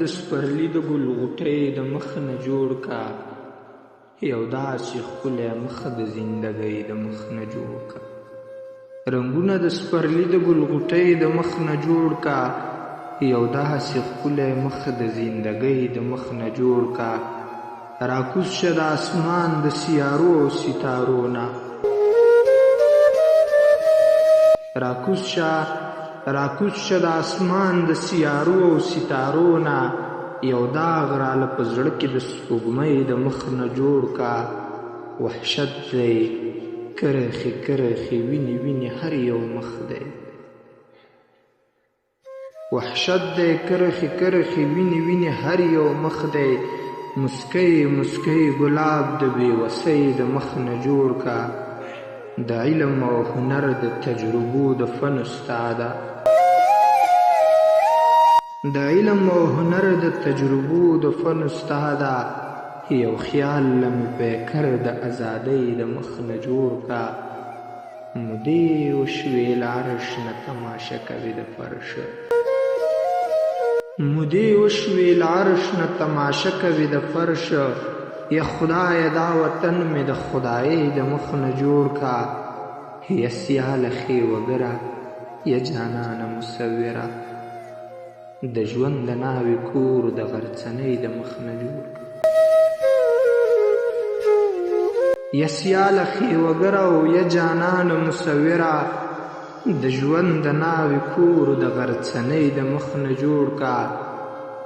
د سپرلي د ګل غوټۍ د مخ نه جوړ کا، یو داسې ښکلی مخ د زندګۍ د مخ نه جوړ کا. رنګونه د سپرلي د ګل غوټۍ د مخ نه جوړ کا، یو داسې ښکلی مخ د زندګۍ د مخ نه جوړ کا. راکوز شه د اسمان د سیارو او ستارو نه، راکوز شه د اسمان د سیارو او ستارو نه، یو داغ راله په زړه کې د سپوږمۍ د مخ نه جوړ کا. وحشت دی کرښې کرښې وینې وینې هر یو مخ دی، وحشت دی کرښې کرښې وینې وینې هر یو مخ دی. مسکی مسکی ګلاب د بېوسۍ د مخ نه جوړ کا، د علم او هنر د تجربو د فن استاده، د علم او هنر د تجربو د فن استاده. یو خیال لمې پیکر د ازادۍ د مخ نه جوړ کا، مودې وشوې له عرش نه تماشه کوي د فرش، مودې وشوې له عرش نه تماشه کوي د فرش. یا خدای دا وطن مې د خدایۍ د مخ نه جوړ کا، یا سیاله ښې وګره یا جانانه مصوره، د ژوند د ناوې کور د غرڅنۍ د مخ نه جوړ کا. یا سیاله ښې وګره او یا جانانه مصوره، د ژوند د ناوې کور د غرڅنۍ د مخ نه جوړ کا.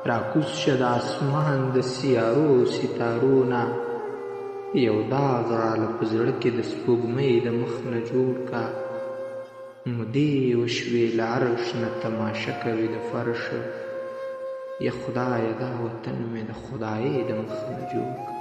راکوز شه د اسمان د سیارو او ستارو نه، یو داغ راله په زړه کې د سپوږمۍ د مخ نه جوړ کا. مودې وشوې له عرش نه تماشه کوي د فرش، یا خدای دا وطن مې د خدایۍ د مخ نه جوړ کا.